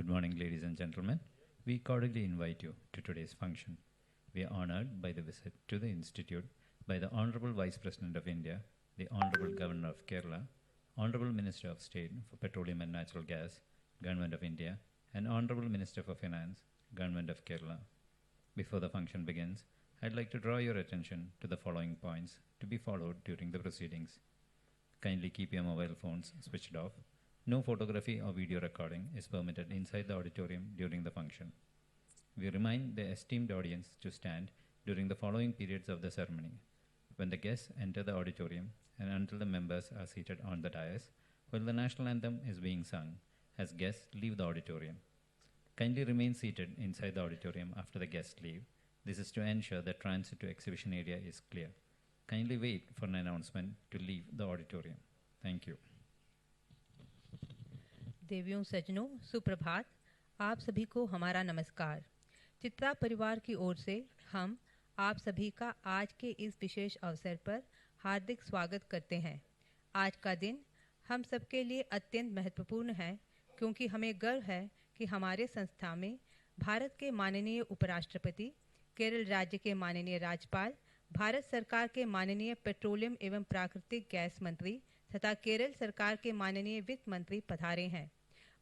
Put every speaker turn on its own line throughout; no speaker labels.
morning, ladies and gentlemen. We cordially invite you to today's function. We are honored by the visit to the Institute by the Honorable Vice President of India, the Honorable Governor of Kerala, Honorable Minister of State for Petroleum and Natural Gas, Government of India, and Honorable Minister for Finance, Government of Kerala. Before the function begins, I'd like to draw your attention to the following points to be followed during the proceedings. Kindly keep your mobile phones switched off. No photography or video recording is permitted inside the auditorium during the function. We remind the esteemed audience to stand during the following periods of the ceremony: when the guests enter the auditorium and until the members are seated on the dais while the national anthem is being sung as guests leave the auditorium. Kindly remain seated inside the auditorium after the guests leave. This is to ensure that transit to exhibition area is clear. Kindly wait for an announcement to leave the auditorium. Thank you.
देवियों सज्जनों सुप्रभात। आप सभी को हमारा नमस्कार। चित्रा परिवार की ओर से हम आप सभी का आज के इस विशेष अवसर पर हार्दिक स्वागत करते हैं। आज का दिन हम सबके लिए अत्यंत महत्वपूर्ण है क्योंकि हमें गर्व है कि हमारे संस्था में भारत के माननीय उपराष्ट्रपति, केरल राज्य के माननीय राज्यपाल, भारत सरकार के माननीय पेट्रोलियम एवं प्राकृतिक गैस मंत्री तथा केरल सरकार के माननीय वित्त मंत्री पधारे हैं।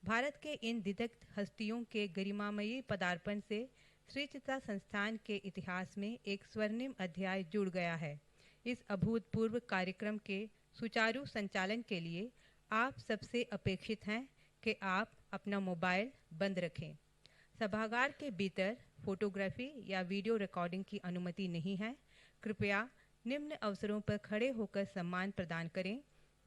भारत के इन दिग्गज हस्तियों के गरिमामयी पदार्पण से श्री चित्रा संस्थान के इतिहास में एक स्वर्णिम अध्याय जुड़ गया है। इस अभूतपूर्व कार्यक्रम के सुचारू संचालन के लिए आप सबसे अपेक्षित हैं कि आप अपना मोबाइल बंद रखें। सभागार के भीतर फोटोग्राफी या वीडियो रिकॉर्डिंग की अनुमति नहीं है। कृपया निम्न अवसरों पर खड़े होकर सम्मान प्रदान करें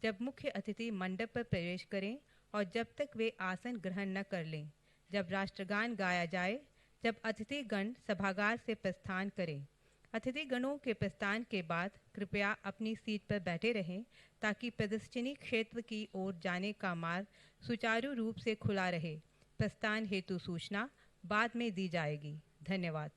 जब मुख्य अतिथि मंडप पर प्रवेश करें और जब तक वे आसन ग्रहण न कर लें, जब राष्ट्रगान गाया जाए, जब अतिथिगण सभागार से प्रस्थान करें। अतिथिगणों के प्रस्थान के बाद कृपया अपनी सीट पर बैठे रहें ताकि प्रदर्शनी क्षेत्र की ओर जाने का मार्ग सुचारू रूप से खुला रहे। प्रस्थान हेतु सूचना बाद में दी जाएगी। धन्यवाद।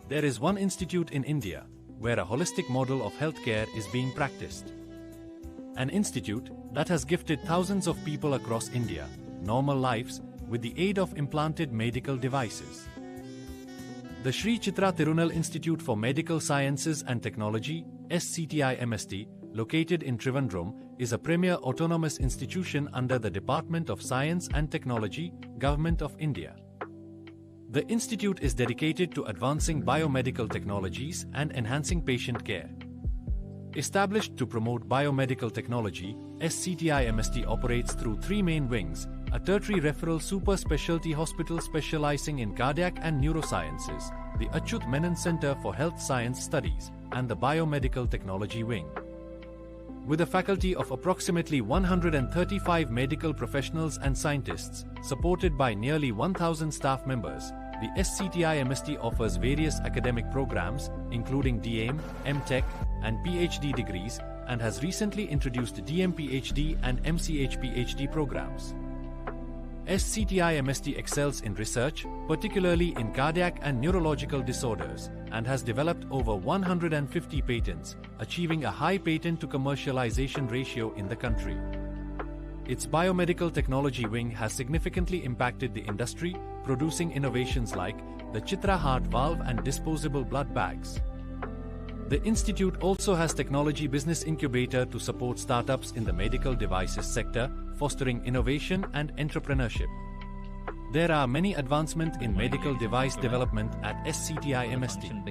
There is one institute in India where a holistic model of healthcare is being practiced. An institute that has gifted thousands of people across India normal lives with the aid of implanted medical devices. The Shri Chitra Tirunal Institute for Medical Sciences and Technology, SCTIMST, located in Trivandrum, is a premier autonomous institution under the Department of Science and Technology, Government of India. The institute is dedicated to advancing biomedical technologies and enhancing patient care. Established to promote biomedical technology, SCTIMST operates through three main wings: a tertiary referral super specialty hospital specializing in cardiac and neurosciences, the Achyut Menon Center for Health Science Studies, and the Biomedical Technology Wing. With a faculty of approximately 135 medical professionals and scientists, supported by nearly 1,000 staff members, the SCTIMST offers various academic programs, including DAIM, MTech, and PhD degrees, and has recently introduced DM-PhD and MCH-PhD programs. SCTIMST excels in research, particularly in cardiac and neurological disorders, and has developed over 150 patents, achieving a high patent to commercialization ratio in the country. Its biomedical technology wing has significantly impacted the industry, producing innovations like the Chitra heart valve and disposable blood bags. The institute also has technology business incubator to support startups in the medical devices sector, fostering innovation and entrepreneurship. There are many advancements in medical device development at SCTIMST.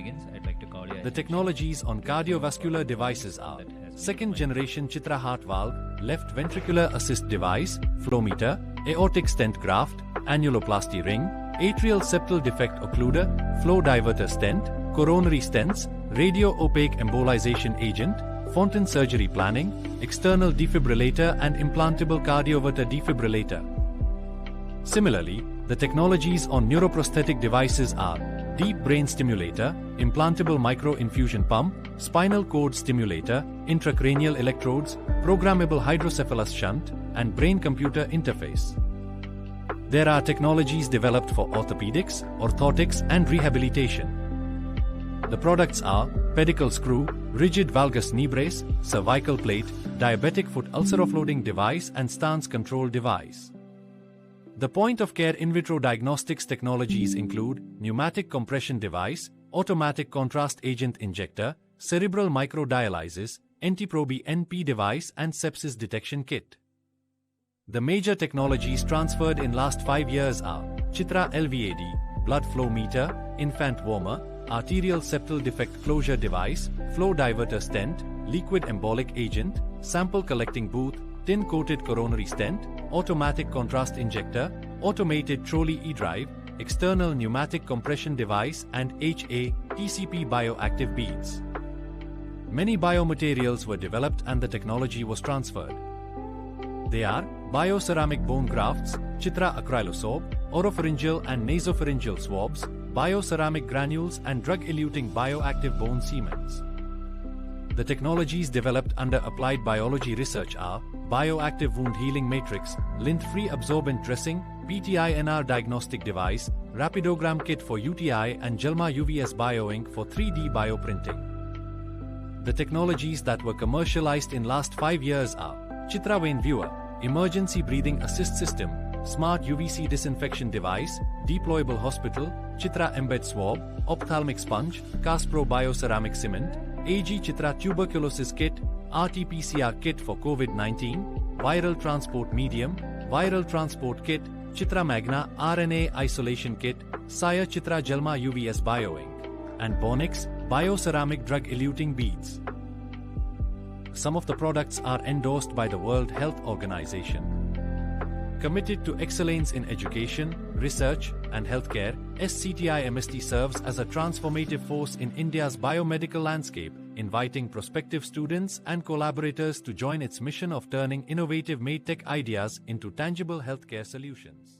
The technologies on cardiovascular devices are second generation Chitra heart valve, left ventricular assist device, flow meter, aortic stent graft, annuloplasty ring, atrial septal defect occluder, flow diverter stent, coronary stents, radio-opaque embolization agent, Fontan surgery planning, external defibrillator and implantable cardioverter defibrillator. Similarly, the technologies on neuroprosthetic devices are deep brain stimulator, implantable micro-infusion pump, spinal cord stimulator, intracranial electrodes, programmable hydrocephalus shunt, and brain-computer interface. There are technologies developed for orthopedics, orthotics, and rehabilitation. The products are pedicle screw, rigid valgus knee brace, cervical plate, diabetic foot ulcer offloading device, and stance control device. The point-of-care in vitro diagnostics technologies include pneumatic compression device, automatic contrast agent injector, cerebral microdialysis, NT-proBNP device, and sepsis detection kit. The major technologies transferred in last 5 years are Chitra LVAD, blood flow meter, infant warmer, arterial septal defect closure device, flow diverter stent, liquid embolic agent, sample collecting booth, tin-coated coronary stent, automatic contrast injector, automated trolley e-drive, external pneumatic compression device, and HA/TCP bioactive beads. Many biomaterials were developed and the technology was transferred. They are bioceramic bone grafts, Chitra acrylosorb, oropharyngeal and nasopharyngeal swabs, bioceramic granules, and drug-eluting bioactive bone cements. The technologies developed under applied biology research are bioactive wound healing matrix, lint-free absorbent dressing, PTINR diagnostic device, rapidogram kit for UTI, and Gelma UVS bioink for 3D bioprinting. The technologies that were commercialized in last 5 years are Chitra Vein Viewer, emergency breathing assist system, smart UVC disinfection device, deployable hospital, Chitra embed swab, ophthalmic sponge, Caspro bioceramic cement, AG Chitra tuberculosis kit, RT-PCR kit for COVID-19, viral transport medium, viral transport kit, Chitra Magna RNA isolation kit, Saya Chitra Gelma UVS bioink, and Bonix bioceramic drug-eluting beads. Some of the products are endorsed by the World Health Organization. Committed to excellence in education, research, and healthcare, SCTIMST serves as a transformative force in India's biomedical landscape, inviting prospective students and collaborators to join its mission of turning innovative medtech ideas into tangible healthcare solutions.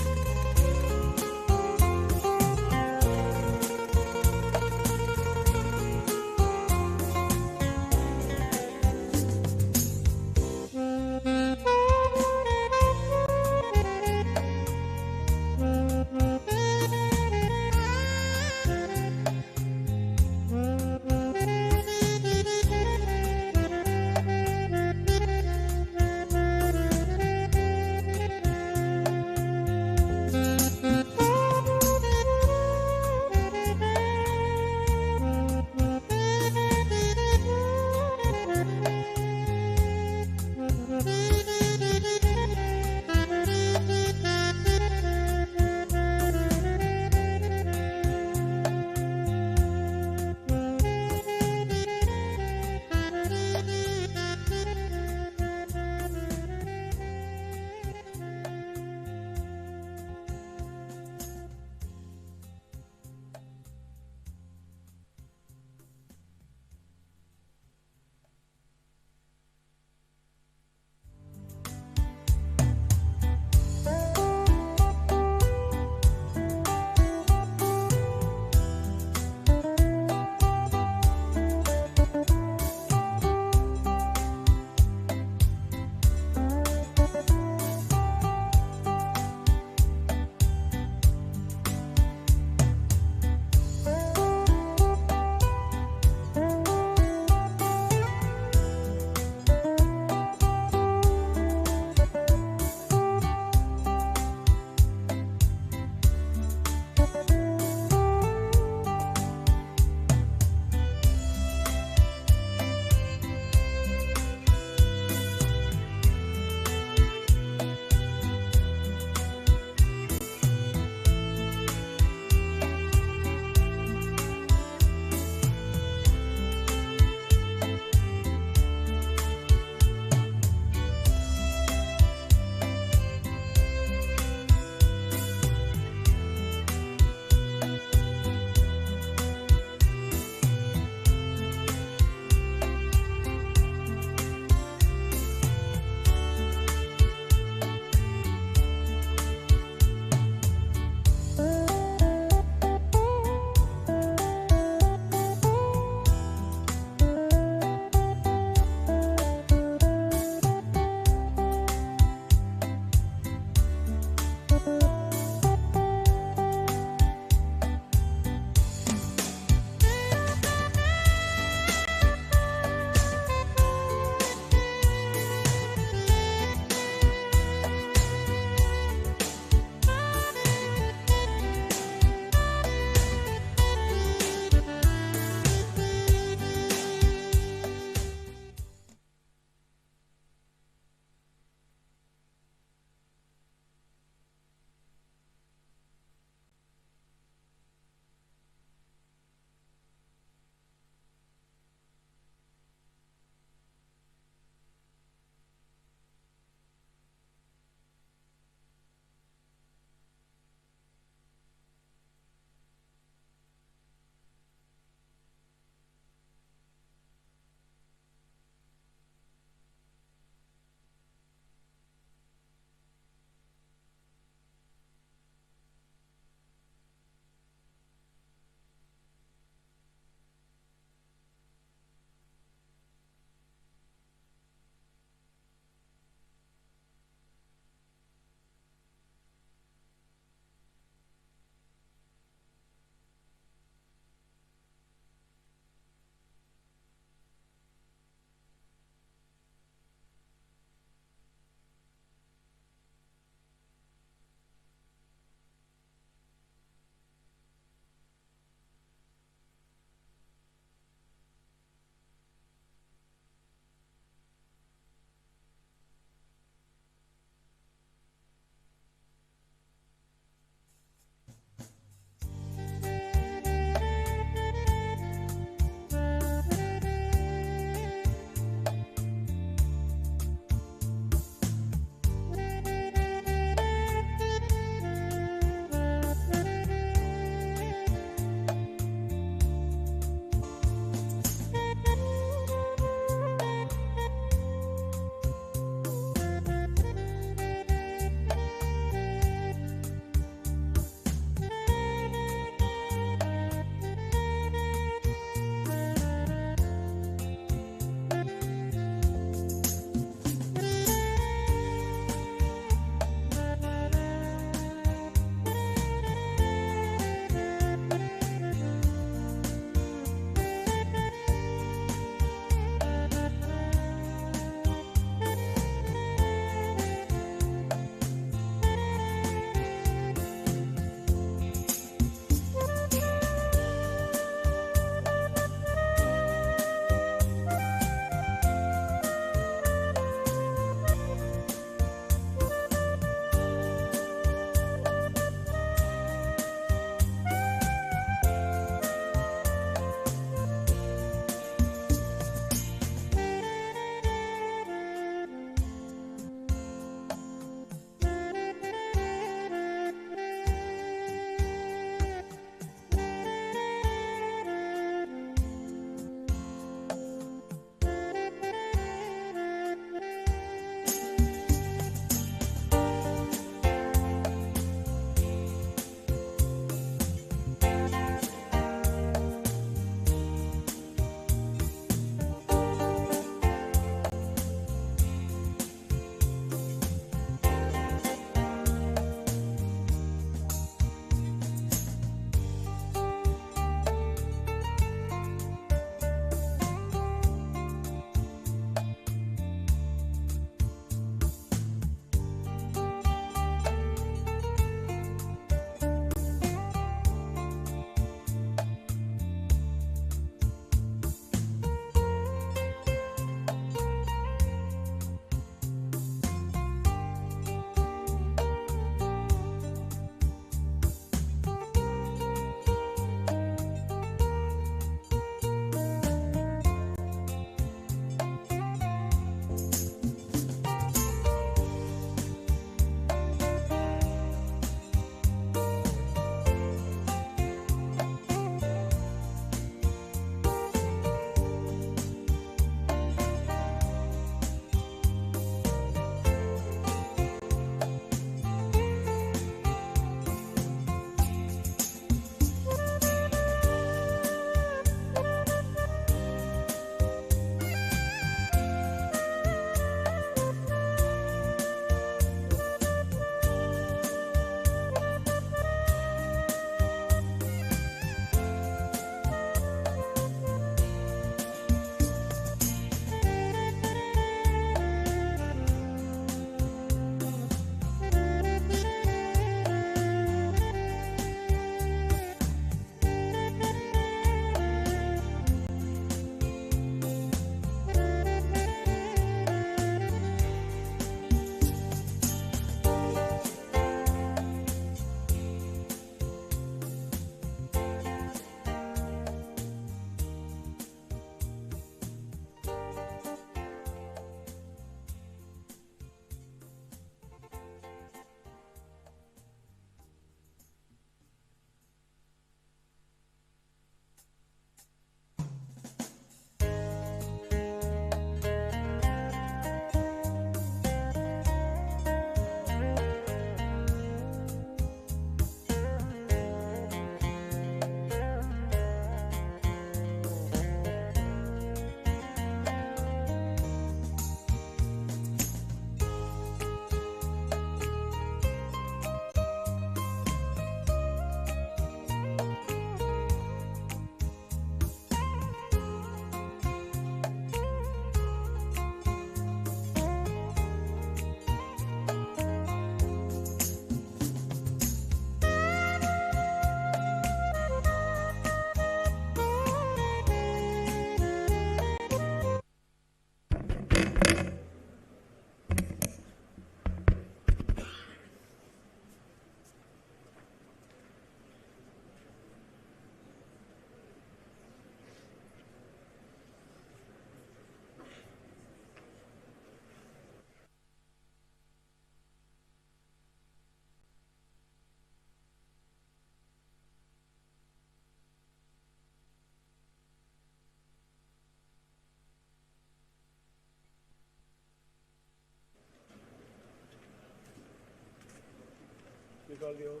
all you.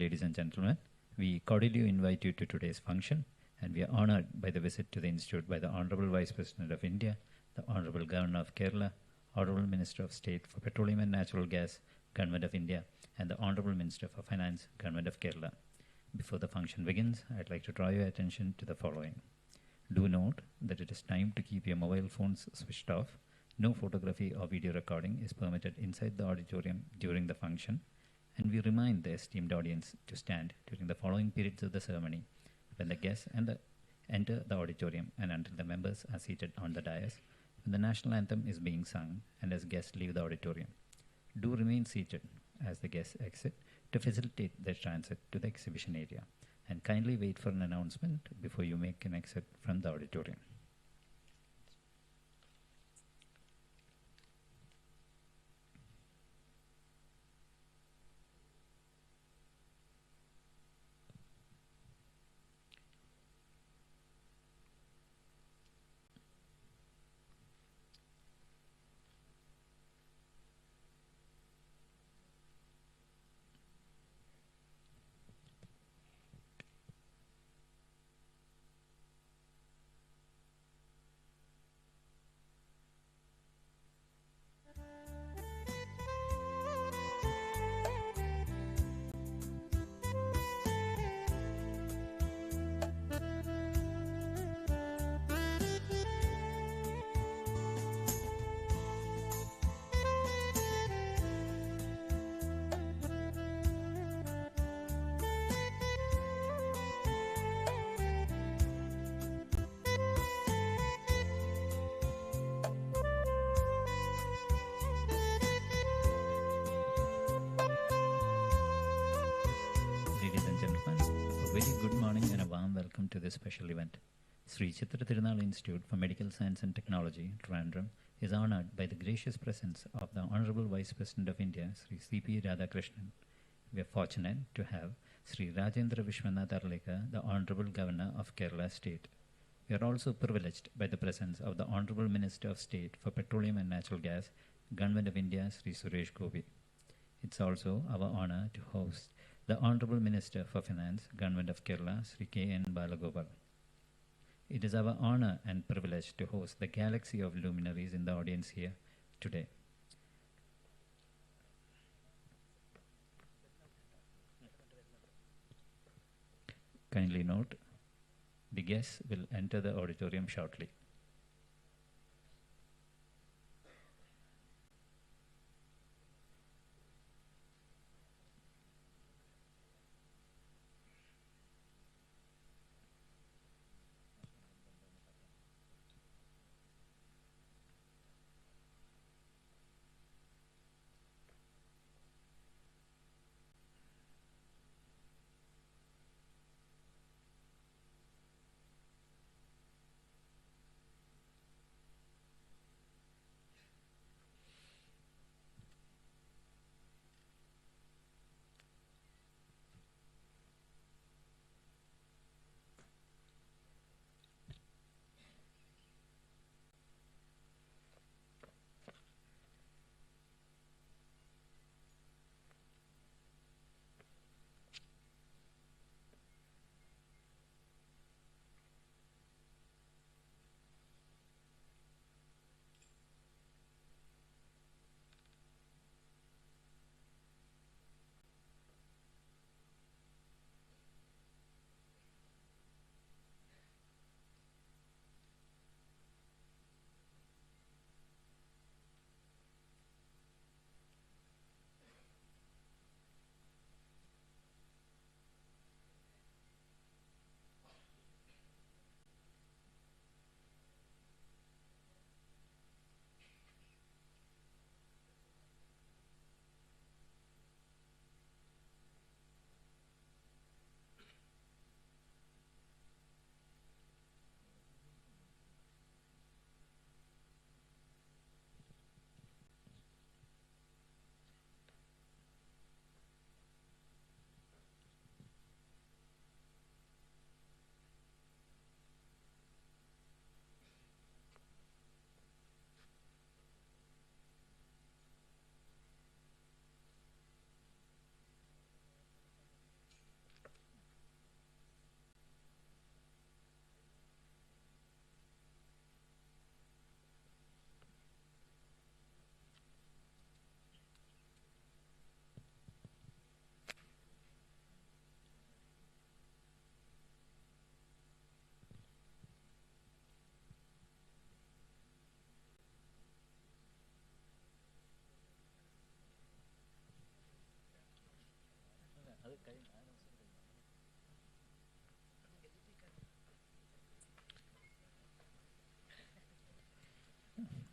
ladies and gentlemen. We cordially invite you to today's function, and we are honored by the visit to the Institute by the Honorable Vice President of India, the Honorable Governor of Kerala, Honorable Minister of State for Petroleum and Natural Gas, Government of India, and the Honorable Minister for Finance, Government of Kerala. Before the function begins, I'd like to draw your attention to the following. Do note that it is time to keep your mobile phones switched off. No photography or video recording is permitted inside the auditorium during the function, and we remind the esteemed audience to stand during the following periods of the ceremony when the guests enter the auditorium and until the members are seated on the dais, when the national anthem is being sung, and as guests leave the auditorium. Do remain seated as the guests exit to facilitate their transit to the exhibition area, and kindly wait for an announcement before you make an exit from the auditorium. Ladies and gentlemen, a very good morning and a warm welcome to this special event. Sree Chitra Tirunal Institute for Medical Science and Technology, Trivandrum, is honored by the gracious presence of the Honorable Vice President of India, Sri C.P. Radhakrishnan. We are fortunate to have Sri Rajendra Vishwanath Arlekar, the Honorable Governor of Kerala State. We are also privileged by the presence of the Honorable Minister of State for Petroleum and Natural Gas, Government of India, Sri Suresh Gopi. It's also our honor to host the Honorable Minister for Finance, Government of Kerala, Sri K.N. Balagopal. It is our honor and privilege to host the galaxy of luminaries in the audience here today. Kindly note, the guests will enter the auditorium shortly.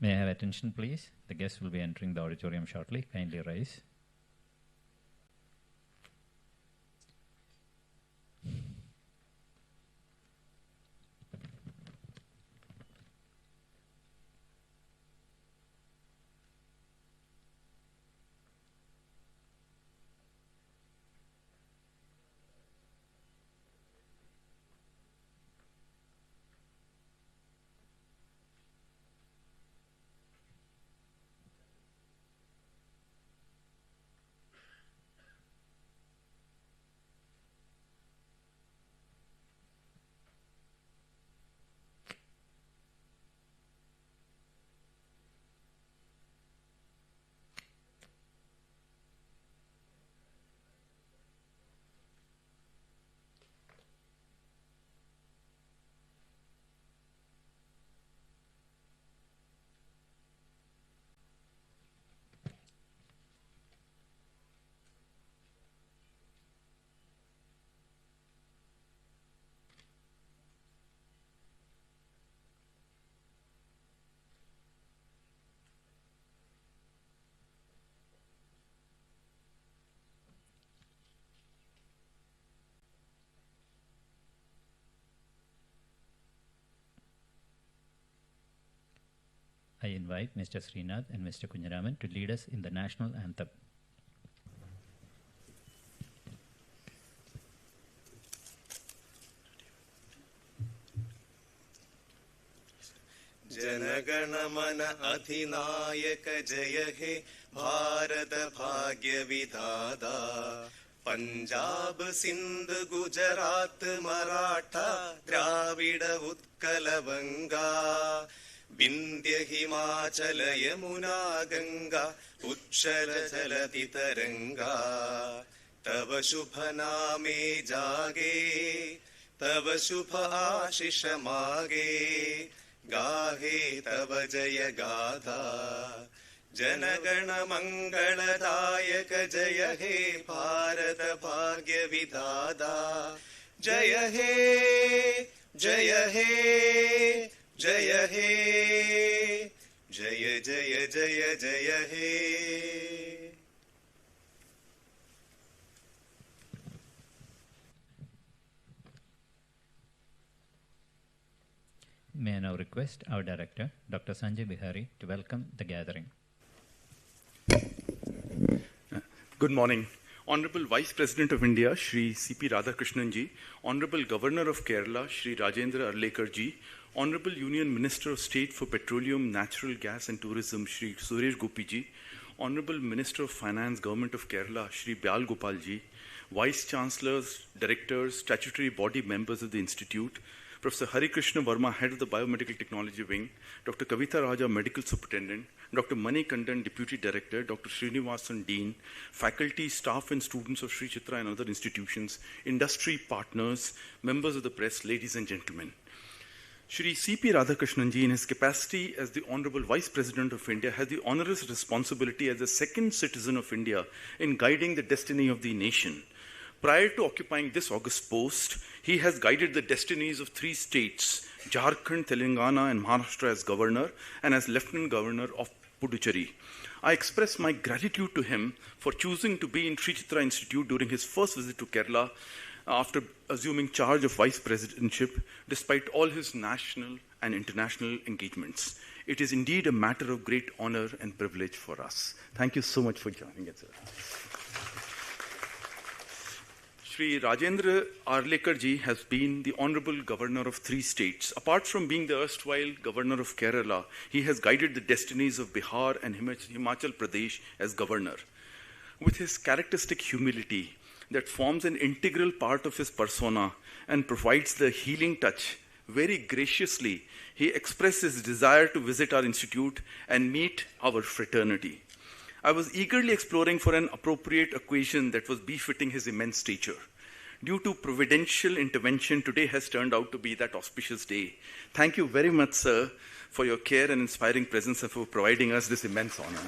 May I have attention, please? The guests will be entering the auditorium shortly. Kindly rise. I invite Mr. Srinath and Mr. Kunjaraman to lead us in the national anthem.
Jana Gana Mana अधिनायक जय हे भारत भाग्य विधाता पंजाब सिंध गुजरात मराठा द्राविड उत्कल बंगा विंध्य हिमाचल यमुना गंगा उच्छल चलति तरंगा तव शुभ नामे जागे तव शुभ आशीष मागे गाहे तव जय गाथा जनगण मंगलदायक जय हे भारत भाग्य विधाता जय हे जय हे जय हे जय जय जय जय हे।
May I now request our director, Dr. Sanjay Bihari, to welcome the gathering.
Good morning. Honorable Vice President of India, Shri C.P. Radhakrishnan ji, Honorable Governor of Kerala, Shri Rajendra Arlekar ji, Honorable Union Minister of State for Petroleum, Natural Gas and Tourism, Shri Suresh Gopi ji, Honorable Minister of Finance, Government of Kerala, Shri Byal Gopal ji, Vice Chancellors, Directors, Statutory Body Members of the Institute, Professor Hari Krishna Verma, Head of the Biomedical Technology Wing, Dr. Kavita Raja, Medical Superintendent, Dr. Mani Kandan, Deputy Director, Dr. Srinivasan, Dean, faculty, staff and students of Sri Chitra and other institutions, industry partners, members of the press, ladies and gentlemen. Shri C.P. Radhakrishnan ji, in his capacity as the Honorable Vice President of India, has the onerous responsibility as a second citizen of India in guiding the destiny of the nation. Prior to occupying this august post, he has guided the destinies of 3 states, Jharkhand, Telangana, and Maharashtra as governor and as Lieutenant Governor of Puducherry. I express my gratitude to him for choosing to be in Sri Chitra Institute during his first visit to Kerala after assuming charge of vice presidentship, despite all his national and international engagements. It is indeed a matter of great honor and privilege for us. Thank you so much for joining us, sir. Shri Rajendra Arlekar ji has been the Honorable Governor of 3 states. Apart from being the erstwhile Governor of Kerala, he has guided the destinies of Bihar and Himachal Pradesh as Governor. With his characteristic humility that forms an integral part of his persona and provides the healing touch, very graciously, he expresses his desire to visit our institute and meet our fraternity. I was eagerly exploring for an appropriate occasion that was befitting his immense stature. Due to providential intervention, today has turned out to be that auspicious day. Thank you very much, sir, for your care and inspiring presence and for providing us this immense honor.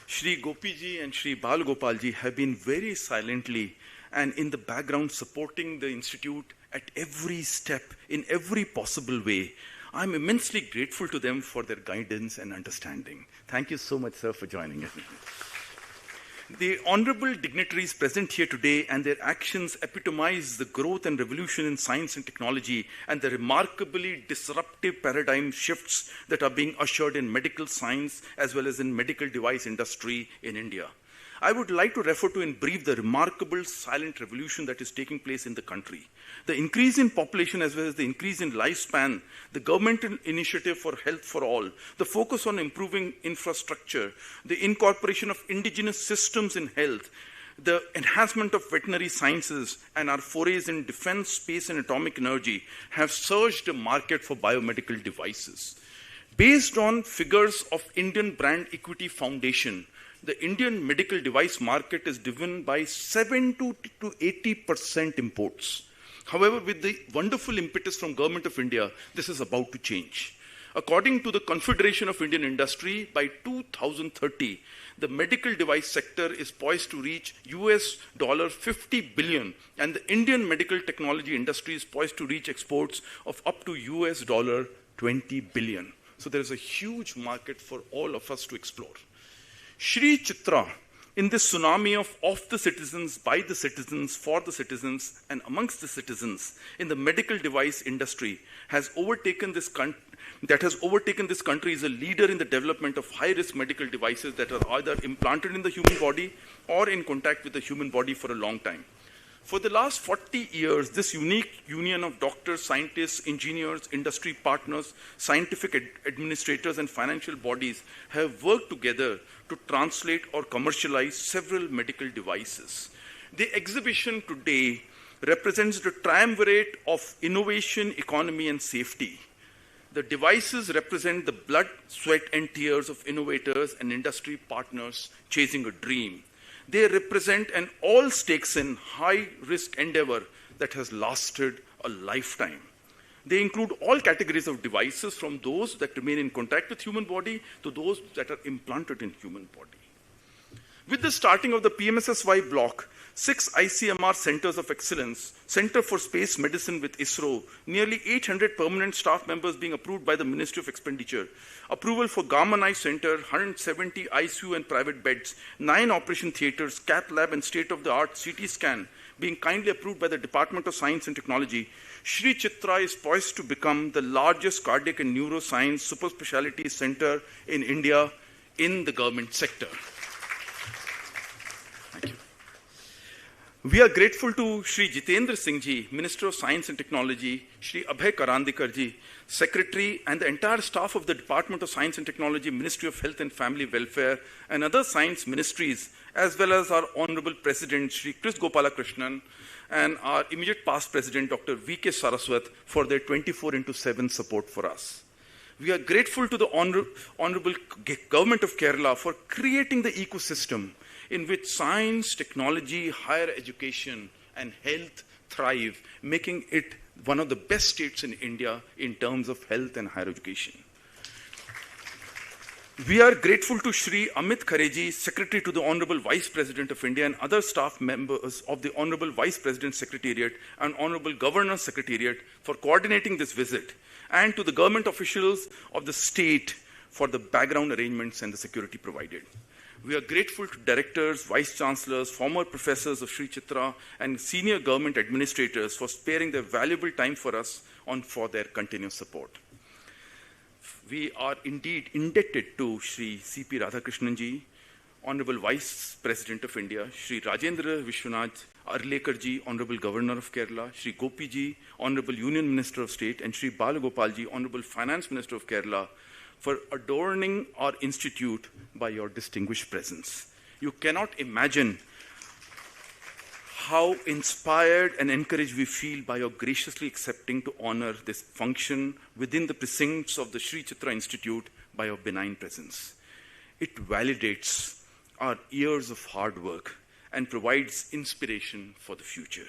Shri Gopi ji and Shri Bal Gopal ji have been very silently and in the background supporting the institute at every step, in every possible way. I'm immensely grateful to them for their guidance and understanding. Thank you so much, sir, for joining us. The honorable dignitaries present here today and their actions epitomize the growth and revolution in science and technology and the remarkably disruptive paradigm shifts that are being ushered in medical science as well as in medical device industry in India. I would like to refer to in brief the remarkable silent revolution that is taking place in the country. The increase in population as well as the increase in lifespan, the governmental initiative for health for all, the focus on improving infrastructure, the incorporation of indigenous systems in health, the enhancement of veterinary sciences, and our forays in defense, space, and atomic energy have surged the market for biomedical devices. Based on figures of Indian Brand Equity Foundation, the Indian medical device market is driven by 70 to 80% imports. However, with the wonderful impetus from Government of India, this is about to change. According to the Confederation of Indian Industry, by 2030, the medical device sector is poised to reach $50 billion, and the Indian medical technology industry is poised to reach exports of up to $20 billion. So there is a huge market for all of us to explore. Shri Chitra, in this tsunami of the citizens, by the citizens, for the citizens, and amongst the citizens, in the medical device industry, has overtaken this country as a leader in the development of high-risk medical devices that are either implanted in the human body or in contact with the human body for a long time. For the last 40 years, this unique union of doctors, scientists, engineers, industry partners, scientific administrators, and financial bodies have worked together to translate or commercialize several medical devices. The exhibition today represents the triumvirate of innovation, economy, and safety. The devices represent the blood, sweat, and tears of innovators and industry partners chasing a dream. They represent an all-stakes-in, high-risk endeavor that has lasted a lifetime. They include all categories of devices, from those that remain in contact with human body to those that are implanted in human body. With the starting of the PMSSY block, 6 ICMR centers of excellence, Center for Space Medicine with ISRO, nearly 800 permanent staff members being approved by the Ministry of Expenditure, approval for Gamma Knife Center, 170 ICU and private beds, 9 operation theaters, cath lab, and state-of-the-art CT scan being kindly approved by the Department of Science and Technology. Shri Chitra is poised to become the largest cardiac and neuroscience super specialty center in India in the government sector. Thank you. We are grateful to Shri Jitendra Singh Ji, Minister of Science and Technology, Shri Abhay Karandikar Ji, Secretary, and the entire staff of the Department of Science and Technology, Ministry of Health and Family Welfare, and other science ministries, as well as our Honorable President, Shri Kris Gopalakrishnan, and our immediate past President, Dr. V.K. Saraswat, for their 24/7 support for us. We are grateful to the Honorable Government of Kerala for creating the ecosystem in which science, technology, higher education, and health thrive, making it one of the best states in India in terms of health and higher education. We are grateful to Shri Amit Khareji, Secretary to the Honorable Vice President of India, and other staff members of the Honorable Vice President Secretariat and Honorable Governor Secretariat for coordinating this visit, and to the government officials of the state for the background arrangements and the security provided. We are grateful to directors, vice chancellors, former professors of Shri Chitra, and senior government administrators for sparing their valuable time for us for their continuous support. We are indeed indebted to Shri C.P. Radhakrishnan Ji, Honorable Vice President of India, Shri Rajendra Vishwanath Arlekar Ji, Honorable Governor of Kerala, Shri Gopi Ji, Honorable Union Minister of State, and Shri Balagopal Ji, Honorable Finance Minister of Kerala, for adorning our institute by your distinguished presence. You cannot imagine how inspired and encouraged we feel by your graciously accepting to honor this function within the precincts of the Shri Chitra Institute by your benign presence. It validates our years of hard work and provides inspiration for the future.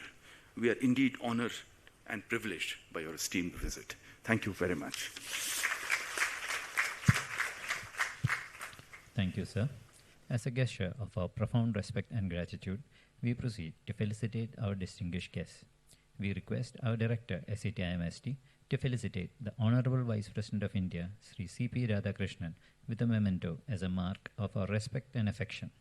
We are indeed honored and privileged by your esteemed visit. Thank you very much.
Thank you, sir. As a gesture of our profound respect and gratitude, we proceed to felicitate our distinguished guests. We request our director, SCTIMST, to felicitate the Honorable Vice President of India, Sri C.P. Radhakrishnan, with a memento as a mark of our respect and affection.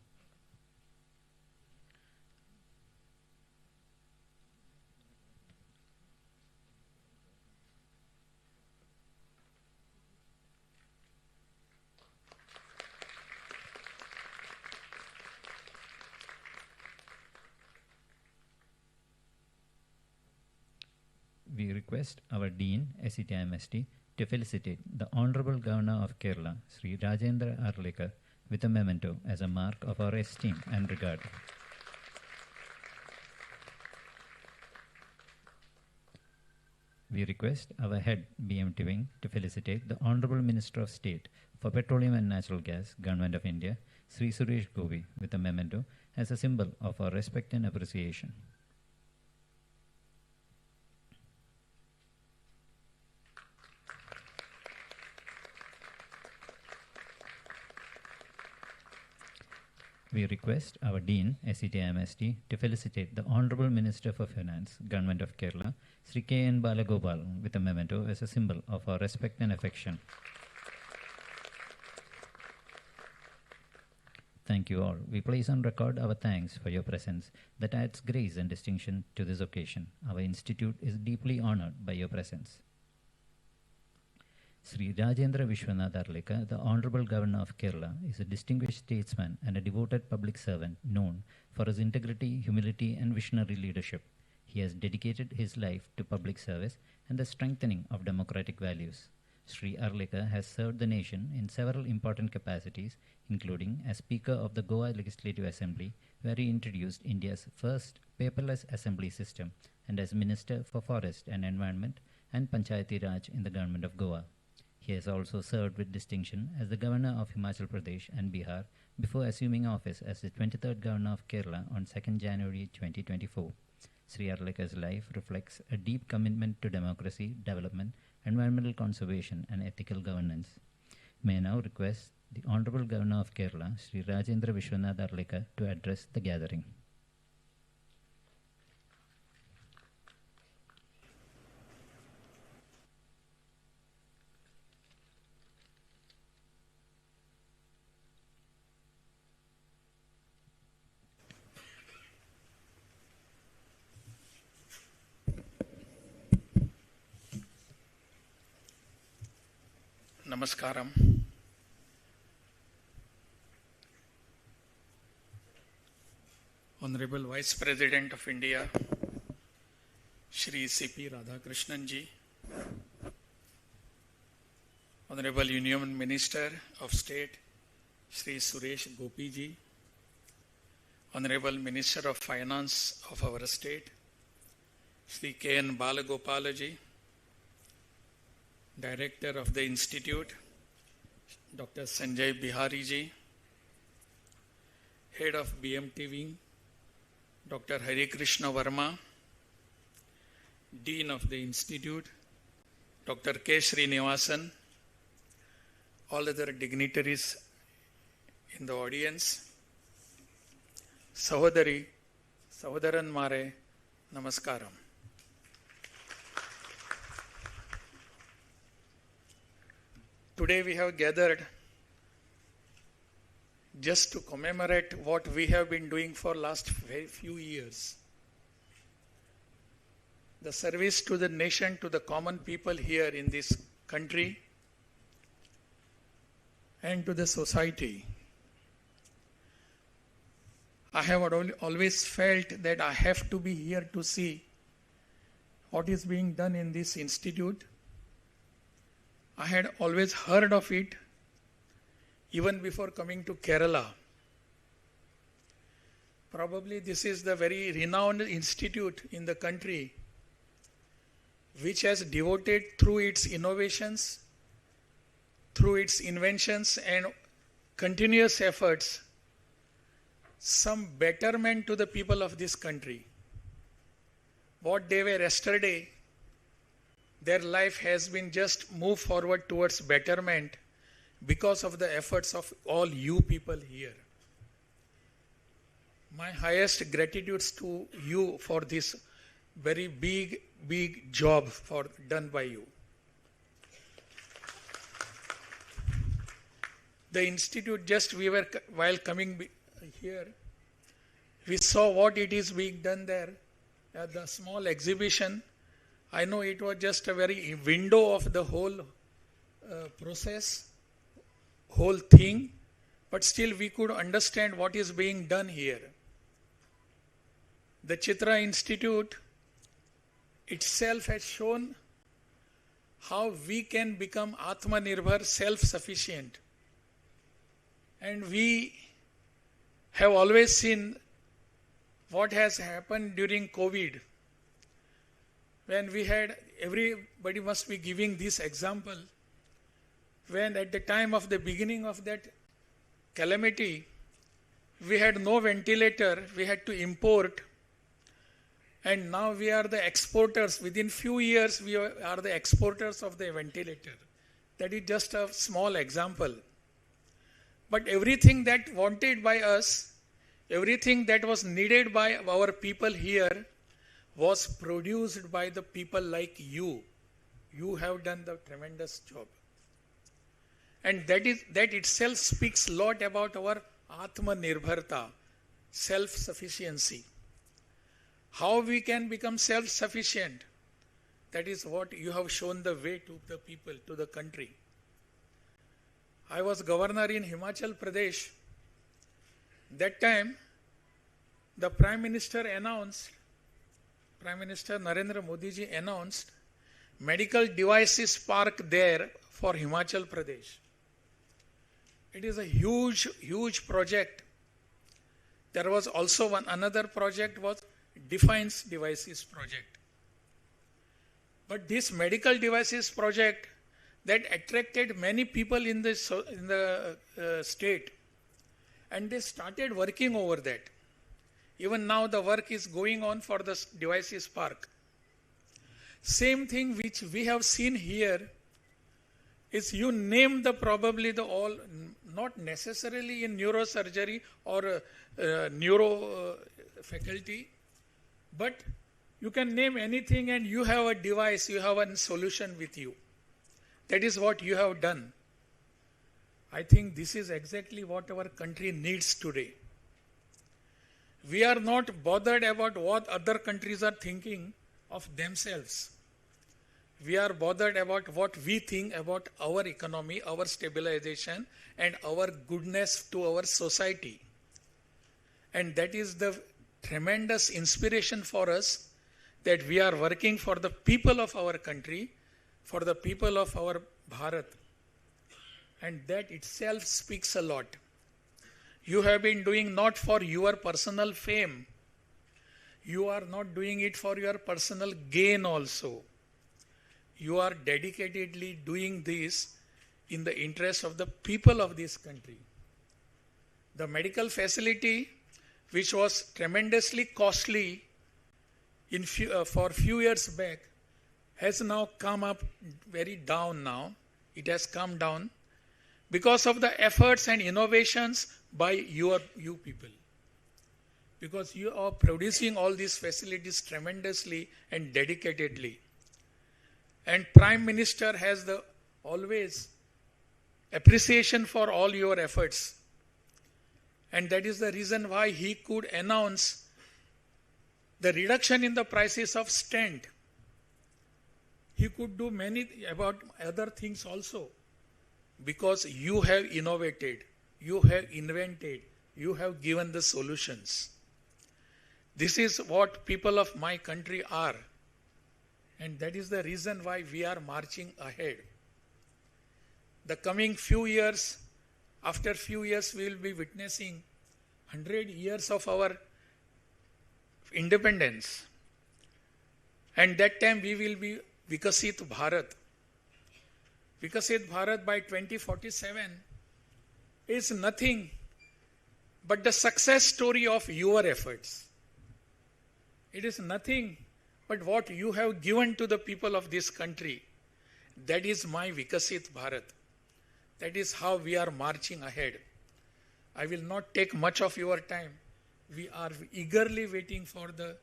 We request our Dean, SCTIMST, to felicitate the Honorable Governor of Kerala, Sri Rajendra Arlekar, with a memento as a mark of our esteem and regard. We request our head BMT wing to felicitate the Honorable Minister of State for Petroleum and Natural Gas, Government of India, Sri Suresh Govi, with a memento as a symbol of our respect and appreciation. We request our Dean, SCTIMST, to felicitate the Honorable Minister for Finance, Government of Kerala, Sri K.N. Balagopal, with a memento as a symbol of our respect and affection. Thank you all. We place on record our thanks for your presence that adds grace and distinction to this occasion. Our institute is deeply honored by your presence. Sri Rajendra Vishwanath Arlekar, the Honorable Governor of Kerala, is a distinguished statesman and a devoted public servant known for his integrity, humility, and visionary leadership. He has dedicated his life to public service and the strengthening of democratic values. Sri Arlekar has served the nation in several important capacities, including as Speaker of the Goa Legislative Assembly, where he introduced India's first paperless assembly system, and as Minister for Forest and Environment and Panchayati Raj in the Government of Goa. He has also served with distinction as the Governor of Himachal Pradesh and Bihar before assuming office as the 23rd Governor of Kerala on 2nd January 2024. Sri Arlekar's life reflects a deep commitment to democracy, development, environmental conservation, and ethical governance. May I now request the Honorable Governor of Kerala, Sri Rajendra Vishwanath Arlekar, to address the gathering.
Namaskaram. Honorable Vice President of India, Shri C.P. Radhakrishnan ji, Honorable Union Minister of State, Shri Suresh Gopi ji, Honorable Minister of Finance of our state, Shri K.N. Balagopal ji, Director of the Institute, Dr. Sanjay Bihari ji, Head of BMT Wing, Dr. Hari Krishna Verma, Dean of the Institute, Dr. K. Srinivasan, all other dignitaries in the audience, Sahodaran Mare, Namaskaram. Today we have gathered just to commemorate what we have been doing for last few years. The service to the nation, to the common people here in this country, and to the society. I have always felt that I have to be here to see what is being done in this institute. I had always heard of it even before coming to Kerala. Probably this is the very renowned institute in the country which has devoted through its innovations, through its inventions and continuous efforts, some betterment to the people of this country. What they were yesterday, their life has been just moved forward towards betterment because of the efforts of all you people here. My highest gratitudes to you for this very big job done by you. The institute, just we were, while coming here, we saw what it is being done there. The small exhibition, I know it was just a very window of the whole process, whole thing, but still we could understand what is being done here. The Chitra Institute itself has shown how we can become Atmanirbhar, self-sufficient. And we have always seen what has happened during COVID. When we had, everybody must be giving this example, when at the time of the beginning of that calamity, we had no ventilator, we had to import, and now we are the exporters. Within few years, we are the exporters of the ventilator. That is just a small example. But everything that wanted by us, everything that was needed by our people here was produced by the people like you. You have done the tremendous job. And that itself speaks a lot about our Atmanirbharta, self-sufficiency. How we can become self-sufficient, that is what you have shown the way to the people, to the country. I was governor in Himachal Pradesh. That time, the Prime Minister Narendra Modi ji announced medical devices park there for Himachal Pradesh. It is a huge, huge project. There was also another project was Defense Devices project. But this medical devices project that attracted many people in the state, and they started working over that. Even now the work is going on for the devices park. Same thing which we have seen here is you name probably the all, not necessarily in neurosurgery or neuro faculty, but you can name anything and you have a device, you have a solution with you. That is what you have done. I think this is exactly what our country needs today. We are not bothered about what other countries are thinking of themselves. We are bothered about what we think about our economy, our stabilization, and our goodness to our society. And that is the tremendous inspiration for us, that we are working for the people of our country, for the people of our Bharat. And that itself speaks a lot. You have been doing not for your personal fame. You are not doing it for your personal gain also. You are dedicatedly doing this in the interest of the people of this country. The medical facility, which was tremendously costly for few years back, has now come up very down now. It has come down because of the efforts and innovations by you people. Because you are producing all these facilities tremendously and dedicatedly. And Prime Minister has the always appreciation for all your efforts. And that is the reason why he could announce the reduction in the prices of stent. He could do many about other things also. Because you have innovated, you have invented, you have given the solutions. This is what people of my country are. And that is the reason why we are marching ahead. The coming few years, after few years, we will be witnessing 100 years of our independence. And that time we will be Vikasit Bharat. Vikasit Bharat by 2047 is nothing but the success story of your efforts. It is nothing but what you have given to the people of this country. That is my Vikasit Bharat. That is how we are marching ahead. I will not take much of your time. We are eagerly waiting for the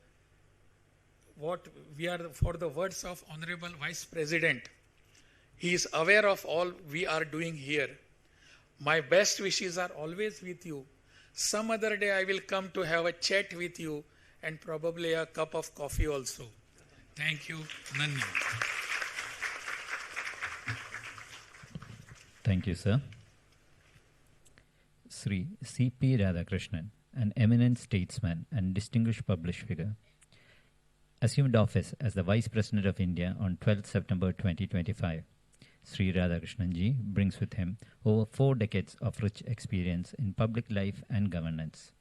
words of Honorable Vice President. He is aware of all we are doing here. My best wishes are always with you. Some other day I will come to have a chat with you and probably a cup of coffee also. Thank you. Nandi.
Thank you, sir. Sri C.P. Radhakrishnan, an eminent statesman and distinguished public figure, assumed office as the Vice President of India on 12 September 2025. Sri Radhakrishnan ji brings with him over 4 decades of rich experience in public life and governance.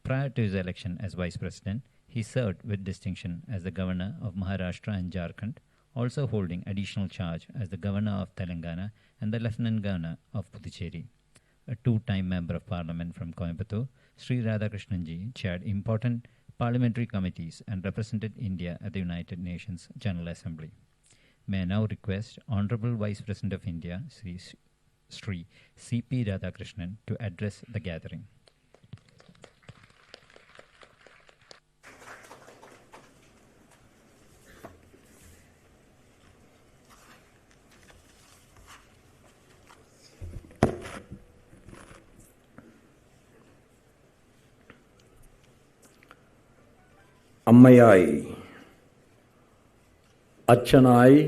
Prior to his election as Vice President, he served with distinction as the Governor of Maharashtra and Jharkhand, also holding additional charge as the Governor of Telangana and the Lieutenant Governor of Puducherry. A 2-time Member of Parliament from Coimbatore, Sri Radhakrishnan ji chaired important parliamentary committees and represented India at the United Nations General Assembly. May I now request Honorable Vice President of India, Sri C.P. Radhakrishnan, to address the gathering.
അമ്മയായി അച്ഛനായി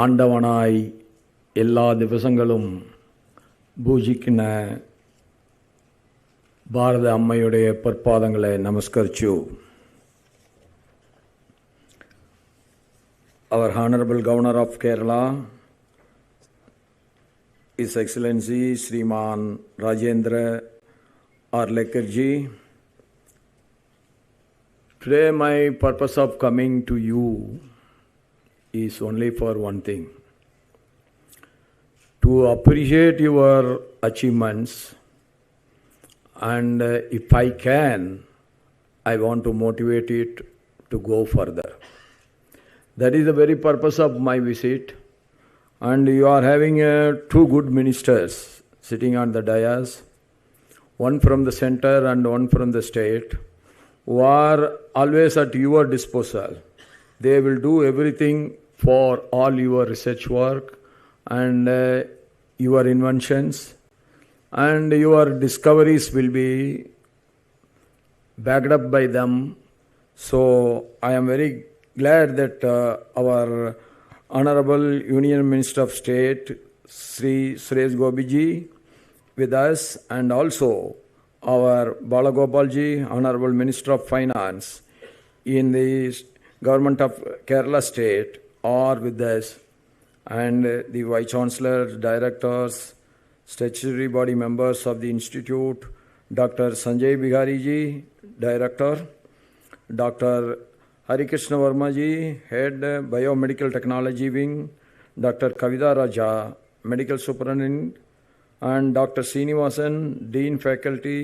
ആണ്ടവനായി എല്ലാ ദിവസങ്ങളും പൂജിക്കുന്ന ഭാരത അമ്മയുടെ പൊற்பாதങ്ങളെ നമസ്കരിച്ചു. Our Honorable Governor of Kerala, His Excellency Shriman Rajendra Arlekar ji, today my purpose of coming to you is only for one thing: to appreciate your achievements, and if I can, I want to motivate it to go further. That is the very purpose of my visit. And you are having 2 good ministers sitting on the dais, one from the center and one from the state, who are always at your disposal. They will do everything for all your research work and your inventions, and your discoveries will be backed up by them. So I am very glad that our Honorable Union Minister of State, Sri Suresh Gobiji, with us, and also our Balagopalji, Honorable Minister of Finance in the Government of Kerala State, are with us, and the Vice Chancellor, Directors, statutory body members of the Institute, Dr. Sanjay Bihari ji, Director, Dr. Harikrishna Verma ji, Head Biomedical Technology Wing, Dr. Kavita Raja, Medical Superintendent, and Dr. Srinivasan, Dean Faculty,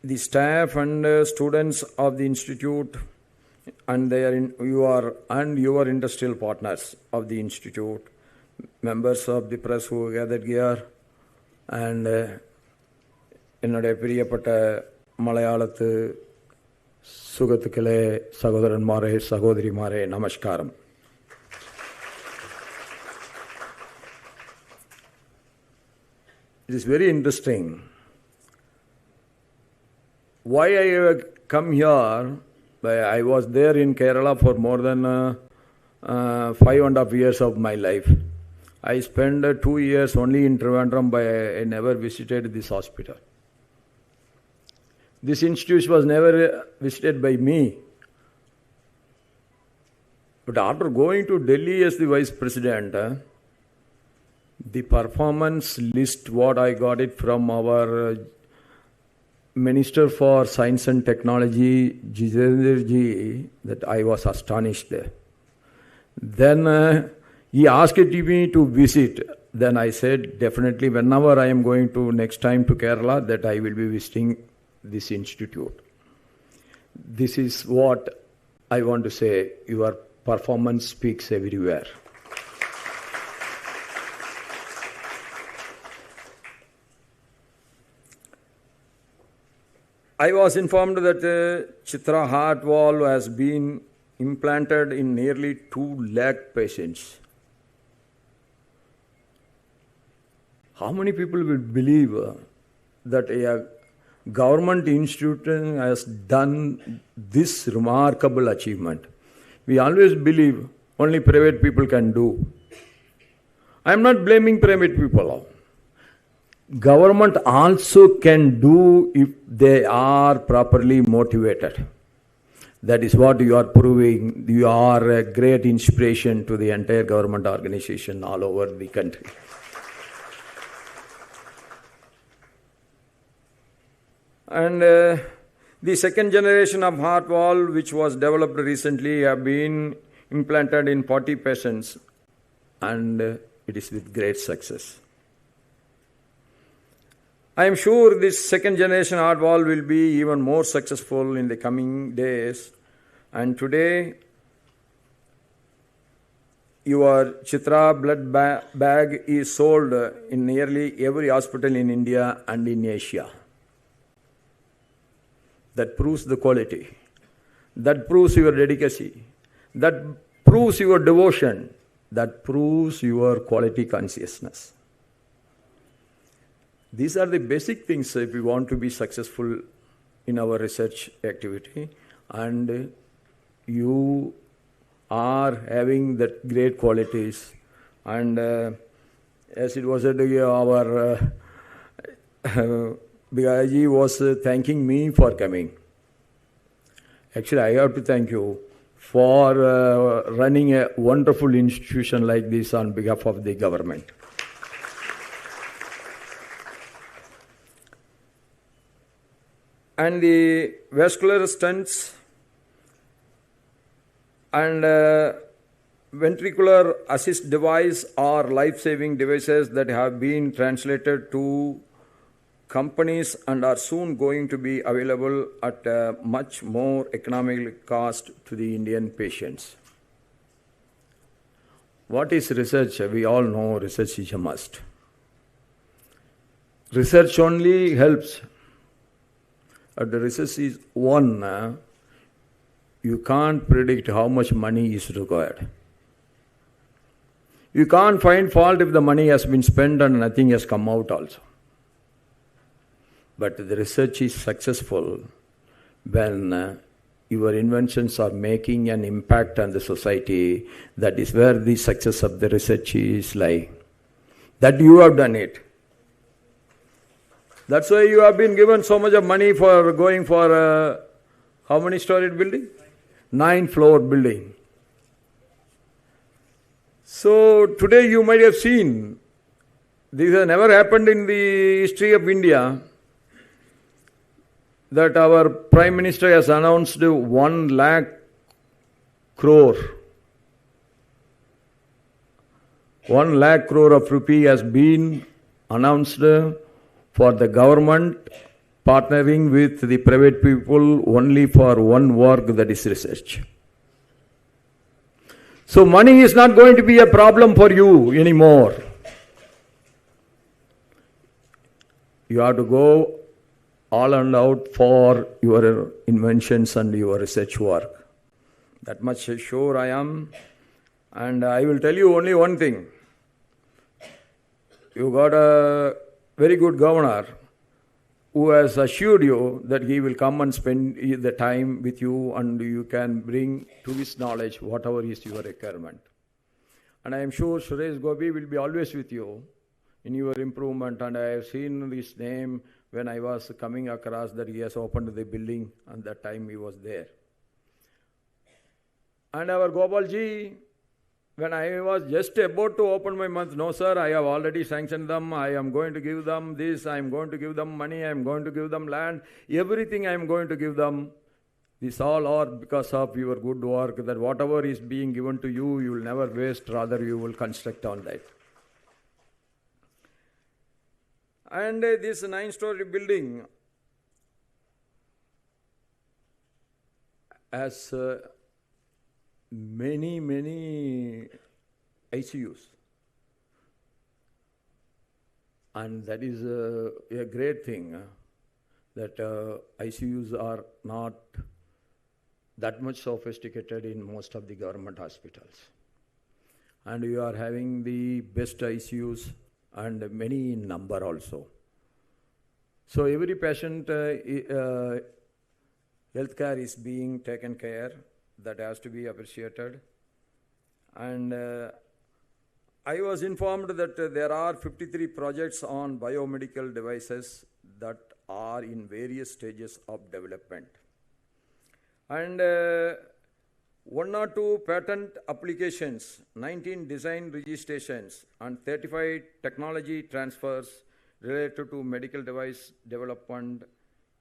the staff and students of the Institute, and your industrial partners of the Institute, members of the press who gathered here, and என்னுடைய பிரியப்பட்ட மலையாளத்து சுகத்துக்களே, சகோதரன்மாரே, சகோதரிமாரே, நமஸ்காரம். It is very interesting. Why I come here? I was there in Kerala for more than 5.5 years of my life. I spent 2 years only in Trivandrum, but I never visited this hospital. This institute was never visited by me. But after going to Delhi as the Vice President, the performance list, what I got it from our Minister for Science and Technology, Jitendra ji, that I was astonished. Then he asked me to visit. Then I said, definitely whenever I am going to next time to Kerala, that I will be visiting this institute. This is what I want to say. Your performance speaks everywhere. I was informed that Chitra heart valve has been implanted in nearly 2 lakh patients. How many people will believe that a government institution has done this remarkable achievement? We always believe only private people can do. I am not blaming private people. Government also can do if they are properly motivated. That is what you are proving. You are a great inspiration to the entire government organization all over the country. And the second generation of heart valve, which was developed recently, have been implanted in 40 patients, and it is with great success. I am sure this second generation heart valve will be even more successful in the coming days. And today, your Chitra blood bag is sold in nearly every hospital in India and in Asia. That proves the quality. That proves your dedication. That proves your devotion. That proves your quality consciousness. These are the basic things if we want to be successful in our research activity. And you are having that great qualities. And as it was said, our Bigaji was thanking me for coming. Actually, I have to thank you for running a wonderful institution like this on behalf of the government. And the vascular stents and ventricular assist device are life-saving devices that have been translated to companies and are soon going to be available at a much more economical cost to the Indian patients. What is research? We all know research is a must. Research only helps. But the research is one. You can't predict how much money is required. You can't find fault if the money has been spent and nothing has come out also. But the research is successful when your inventions are making an impact on the society. That is where the success of the research is lying. That you have done it. That's why you have been given so much of money for going for how many storied building? 9-floor building. So today you might have seen, this has never happened in the history of India, that our Prime Minister has announced 1 lakh crore. 1 lakh crore of rupee has been announced for the government partnering with the private people only for one work, that is research. So money is not going to be a problem for you anymore. You have to go all and out for your inventions and your research work. That much sure I am. And I will tell you only one thing. You got a very good governor who has assured you that he will come and spend the time with you and you can bring to his knowledge whatever is your requirement. And I am sure Suresh Gopi will be always with you in your improvement, and I have seen his name when I was coming across that he has opened the building, and that time he was there. And our Gopalji, when I was just about to open my mouth, no sir, I have already sanctioned them, I am going to give them this, I am going to give them money, I am going to give them land, everything I am going to give them. These all are because of your good work, that whatever is being given to you, you will never waste, rather you will construct on that. And this 9-story building has many ICUs. And that is a great thing, that ICUs are not that much sophisticated in most of the government hospitals. And you are having the best ICUs and many in number also. So every patient healthcare is being taken care. That has to be appreciated. And I was informed that there are 53 projects on biomedical devices that are in various stages of development. And 102 patent applications, 19 design registrations, and 35 technology transfers related to medical device development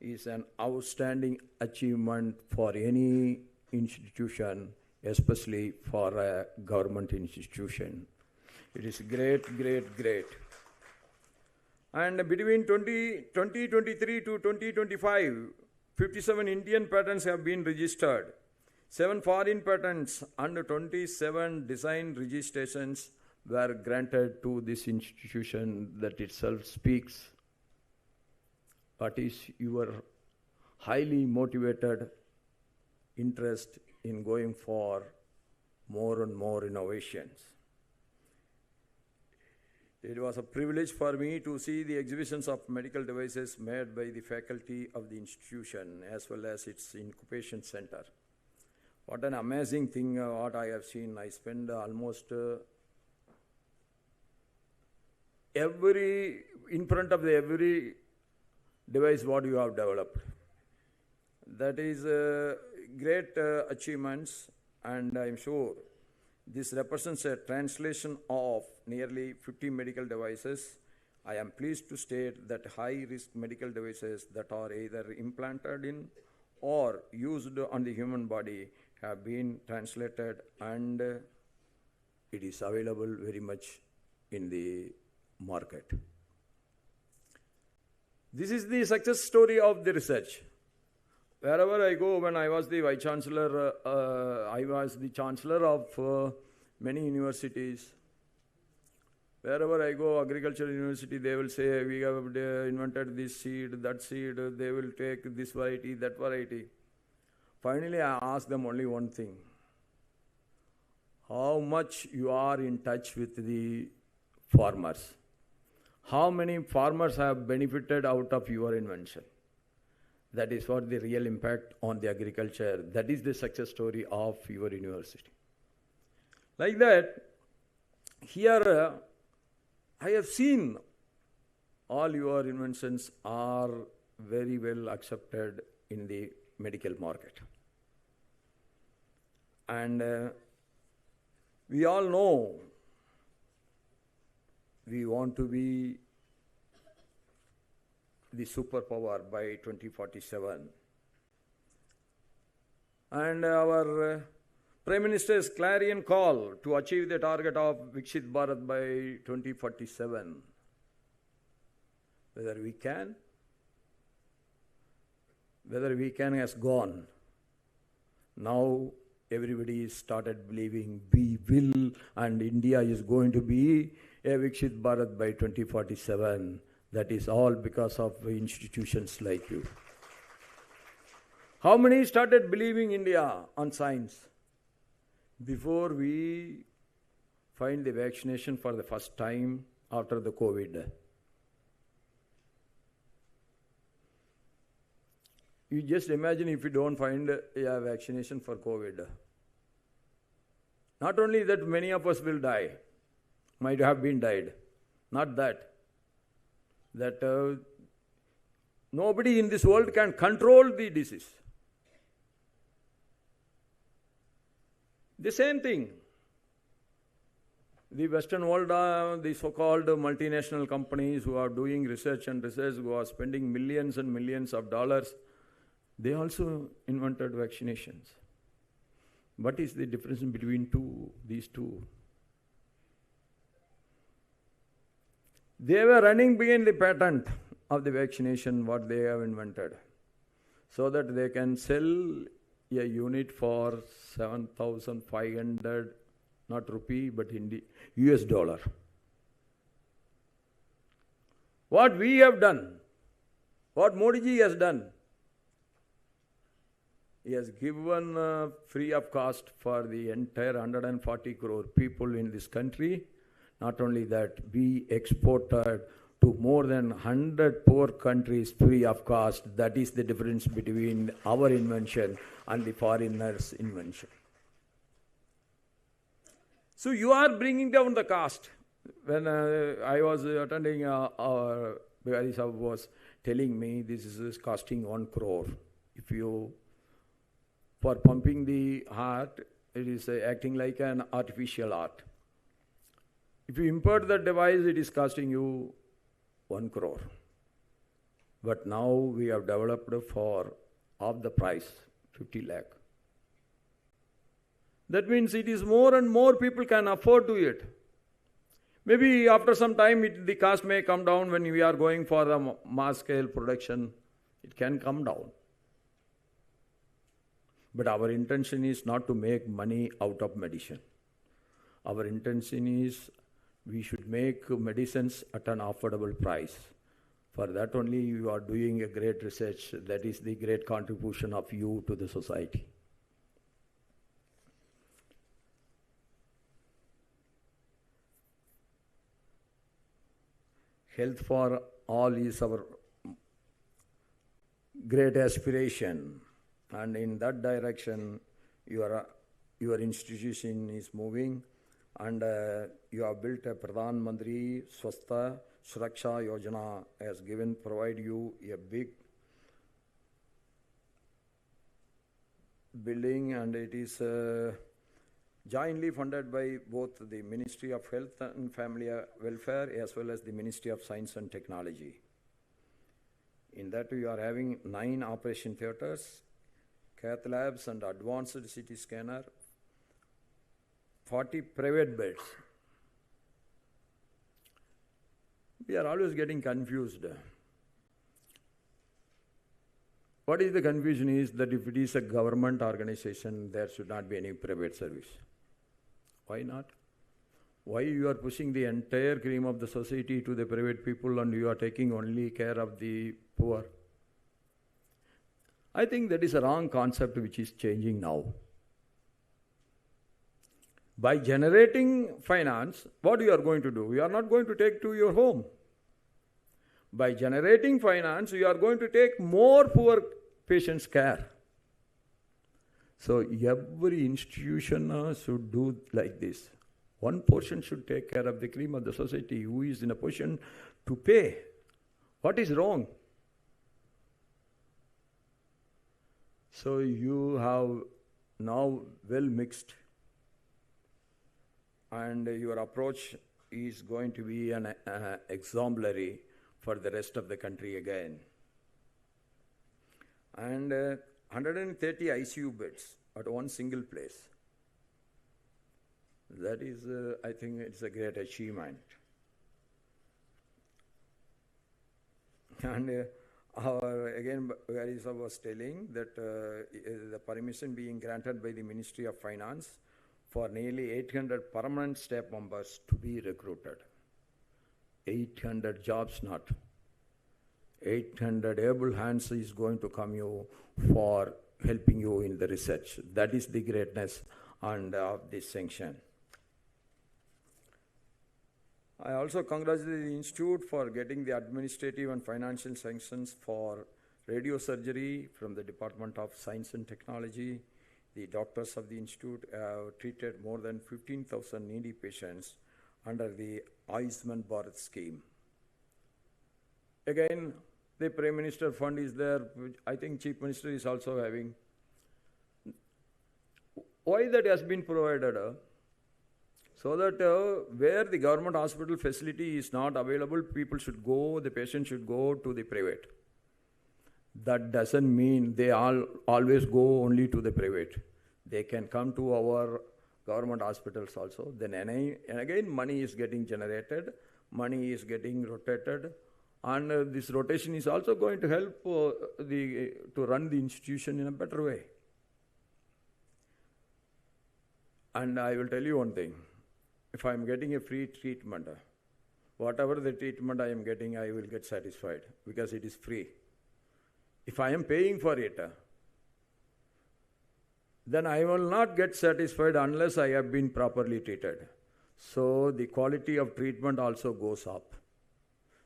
is an outstanding achievement for any institution, especially for a government institution. It is great, great, great. And between 2023 to 2025, 57 Indian patents have been registered, 7 foreign patents and 27 design registrations were granted to this institution. That itself speaks what is your highly motivated interest in going for more and more innovations. It was a privilege for me to see the exhibitions of medical devices made by the faculty of the institution as well as its incubation center. What an amazing thing what I have seen. I spend almost in front of every device what you have developed. That is great achievements, and I am sure this represents a translation of nearly 50 medical devices. I am pleased to state that high-risk medical devices that are either implanted in or used on the human body have been translated, and it is available very much in the market. This is the success story of the research. Wherever I go, when I was the Vice Chancellor, I was the Chancellor of many universities. Wherever I go, agricultural university, they will say, we have invented this seed, that seed, they will take this variety, that variety. Finally, I ask them only one thing. How much you are in touch with the farmers? How many farmers have benefited out of your invention? That is what the real impact on the agriculture. That is the success story of your university. Like that, here I have seen all your inventions are very well accepted in the medical market. And we all know we want to be the superpower by 2047. And our Prime Minister's clarion call to achieve the target of Viksit Bharat by 2047. Whether we can has gone. Now everybody started believing we will, and India is going to be a Viksit Bharat by 2047. That is all because of institutions like you. How many started believing India on science? Before we find the vaccination for the first time after the COVID. You just imagine if you don't find a vaccination for COVID. Not only that, many of us will die, might have been died. Not that. That nobody in this world can control the disease. The same thing. The Western world, the so-called multinational companies who are doing research and research, who are spending millions and millions of dollars, they also invented vaccinations. What is the difference between these two? They were running behind the patent of the vaccination, what they have invented, so that they can sell a unit for 7,500, not rupee, but in the US dollar. What we have done, what Modi ji has done, he has given free of cost for the entire 140 crore people in this country Not only that, we exported to more than 100 poor countries free of cost. That is the difference between our invention and the foreigners' invention. So you are bringing down the cost. When I was attending, Bihari Sahib was telling me this is costing 1 crore. If you, for pumping the heart, it is acting like an artificial heart. If you import that device, it is costing you 1 crore. But now we have developed for half the price, 50 lakh. That means it is more and more people can afford to it. Maybe after some time the cost may come down when we are going for the mass scale production. It can come down. But our intention is not to make money out of medicine. Our intention is we should make medicines at an affordable price. For that only you are doing a great research. That is the great contribution of you to the society. Health for all is our great aspiration, and in that direction your institution is moving, and you have built a Pradhan Mantri Swastha Suraksha Yojana has provide you a big building, and it is jointly funded by both the Ministry of Health and Family Welfare as well as the Ministry of Science and Technology. In that we are having 9 operation theatres, cath labs and advanced CT scanner, 40 private beds. We are always getting confused. What is the confusion is that if it is a government organization, there should not be any private service. Why not? Why you are pushing the entire cream of the society to the private people and you are taking only care of the poor? I think that is a wrong concept which is changing now. By generating finance, what you are going to do? You are not going to take to your home. By generating finance, you are going to take more poor patients' care. So every institution should do like this. One portion should take care of the cream of the society who is in a position to pay. What is wrong? So you have now well mixed, and your approach is going to be an exemplary for the rest of the country again. And 130 ICU beds at one single place. That is, I think it's a great achievement. And again, Garisa was telling that the permission being granted by the Ministry of Finance for nearly 800 permanent staff members to be recruited. 800 jobs not. 800 able hands is going to come you for helping you in the research. That is the greatness and of this sanction. I also congratulate the Institute for getting the administrative and financial sanctions for radiosurgery from the Department of Science and Technology. The doctors of the Institute have treated more than 15,000 needy patients under the Ayushman Bharat scheme. Again, the Prime Minister fund is there. I think Chief Minister is also having. Why that has been provided? So that where the government hospital facility is not available, people should go, the patient should go to the private. That doesn't mean they always go only to the private. They can come to our government hospitals also. Then and again money is getting generated, money is getting rotated, and this rotation is also going to help to run the institution in a better way. And I will tell you one thing. If I am getting a free treatment, whatever the treatment I am getting, I will get satisfied because it is free. If I am paying for it, then I will not get satisfied unless I have been properly treated. So the quality of treatment also goes up.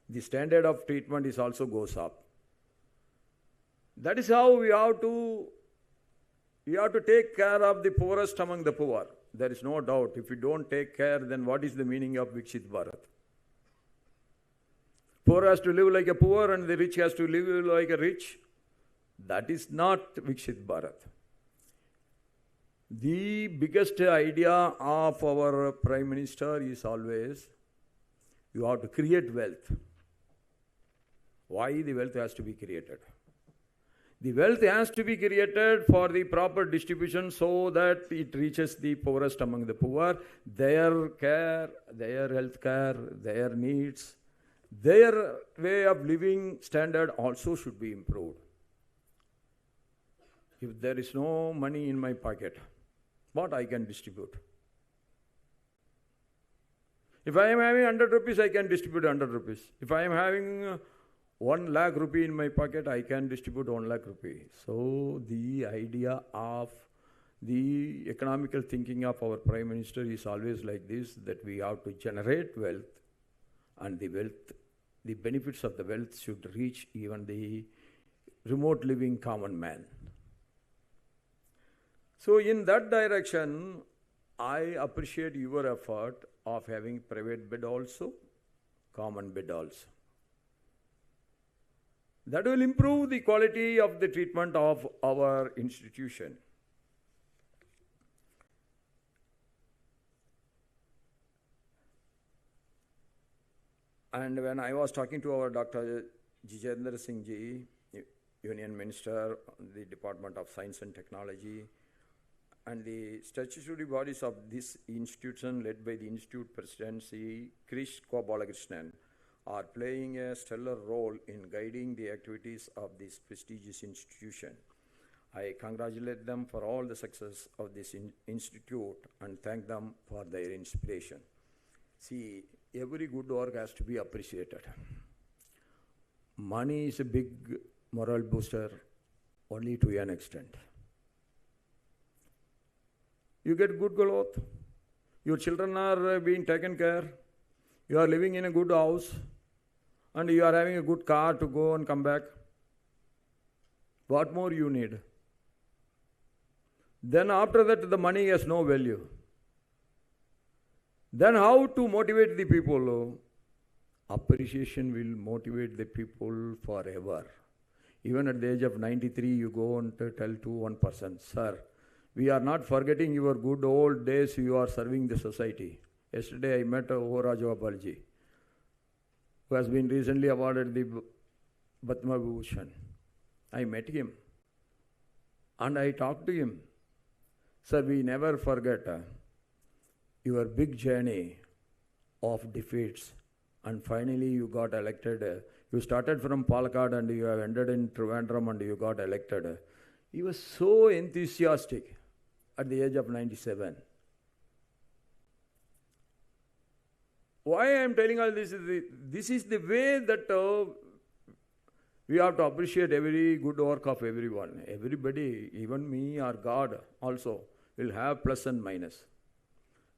The standard of treatment is also goes up. That is how we have to take care of the poorest among the poor. There is no doubt. If you don't take care, then what is the meaning of Viksit Bharat? Poor has to live like a poor and the rich has to live like a rich. That is not Viksit Bharat. The biggest idea of our Prime Minister is always, you have to create wealth. Why the wealth has to be created? The wealth has to be created for the proper distribution so that it reaches the poorest among the poor. Their care, their health care, their needs, their way of living standard also should be improved. If there is no money in my pocket, what I can distribute? If I am having 100 rupees, I can distribute 100 rupees. If I am having 1 lakh rupee in my pocket, I can distribute 1 lakh rupee. So the idea of the economical thinking of our Prime Minister is always like this, that we have to generate wealth, and the benefits of the wealth should reach even the remote living common man. So in that direction, I appreciate your effort of having private bed also, common bed also. That will improve the quality of the treatment of our institution. And when I was talking to our Dr. Jitendra Singh Ji, Union Minister, the Department of Science and Technology, and the statutory bodies of this institution led by the Institute President Sri Radhakrishnan are playing a stellar role in guiding the activities of this prestigious institution. I congratulate them for all the success of this institute and thank them for their inspiration. See, every good work has to be appreciated. Money is a big moral booster only to an extent. You get good clothes, your children are being taken care, you are living in a good house, and you are having a good car to go and come back. What more you need? Then after that, the money has no value. Then how to motivate the people? Appreciation will motivate the people forever. Even at the age of 93, you go and tell to one person, sir, we are not forgetting your good old days you are serving the society. Yesterday I met O. Rajagopalji, who has been recently awarded the Padma Bhushan. I met him and I talked to him. Sir, we never forget your big journey of defeats, and finally you got elected. You started from Palakkad and you have ended in Trivandrum and you got elected. He was so enthusiastic at the age of 97. Why I am telling all this is this is the way that we have to appreciate every good work of everyone. Everybody, even me or God also, will have plus and minus.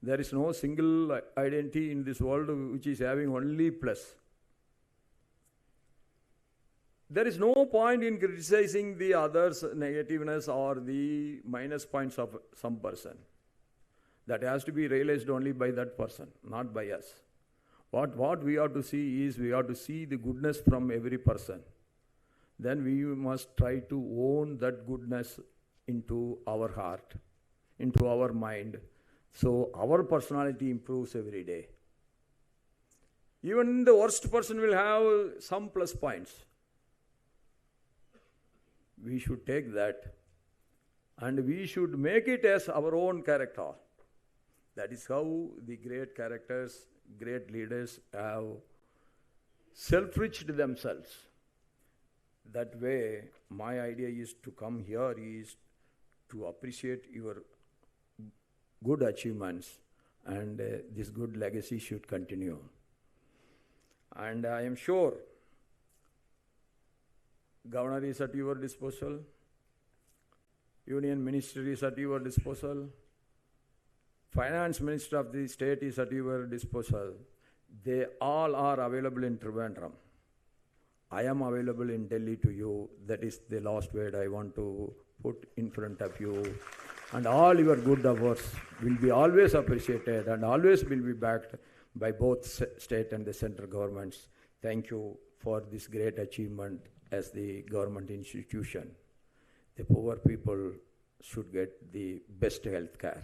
There is no single identity in this world which is having only plus. There is no point in criticizing the other's negativeness or the minus points of some person. That has to be realized only by that person, not by us. What we have to see is we have to see the goodness from every person. Then we must try to own that goodness into our heart, into our mind. So our personality improves every day. Even the worst person will have some plus points. We should take that and we should make it as our own character. That is how the great characters, great leaders have self-reached themselves. That way, my idea is to come here is to appreciate your good achievements, and this good legacy should continue. And I am sure Governor is at your disposal, Union Ministry is at your disposal, Finance Minister of the state is at your disposal. They all are available in Trivandrum. I am available in Delhi to you. That is the last word I want to put in front of you. And all your good efforts will be always appreciated and always will be backed by both state and the central governments. Thank you for this great achievement as the government institution. The poor people should get the best health care.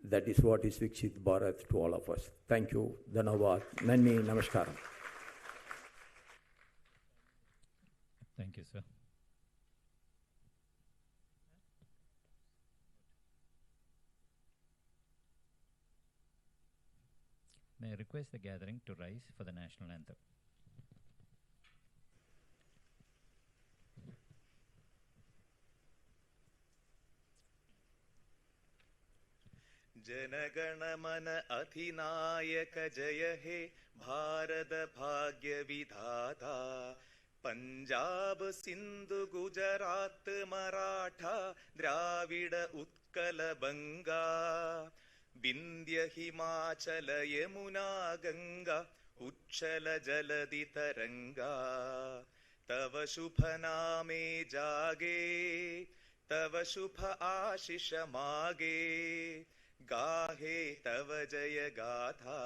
That is what is Viksit Bharat to all of us. Thank you. Dhanavad. Nanni. Namaskaram.
Thank you, sir. May I request the gathering to rise for the national anthem.
जनगण मन अधिनायक जय हे भारत भाग्य विधाता पंजाब सिंधु गुजरात मराठा द्राविड उत्कल बंगा विंध्य हिमाचल यमुना गंगा उच्छल जलधि तरंगा तव शुभ नामे जागे तव शुभ आशीष मागे गाहे तव जय गाथा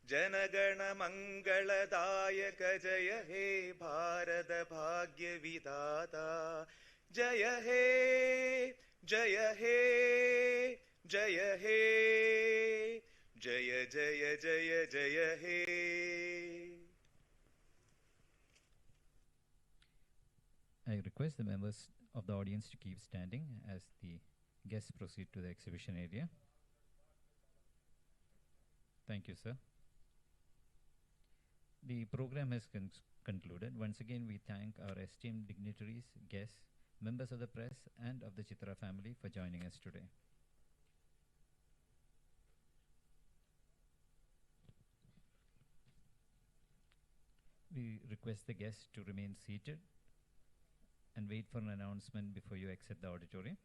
जनगण मंगलदायक जय हे भारत भाग्य विधाता जय हे जय हे जय हे जय जय जय जय हे.
I request the members of the audience to keep standing as the guests proceed to the exhibition area. Thank you, sir. The program has concluded. Once again, we thank our esteemed dignitaries, guests, members of the press, and of the Chitra family for joining us today. We request the guests to remain seated and wait for an announcement before you exit the auditorium.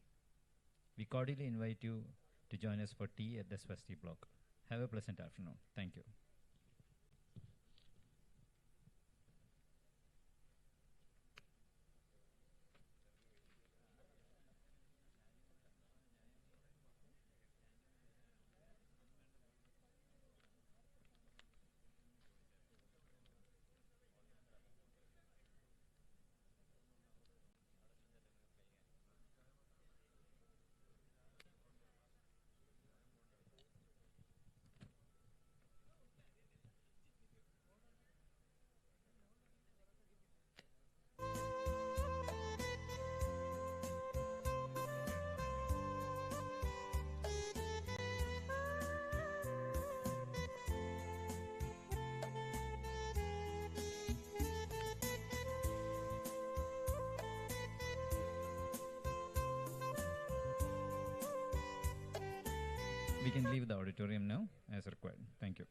We cordially invite you to join us for tea at the Swasti block. Have a pleasant afternoon. Thank you. We can leave the auditorium now as required. Thank you.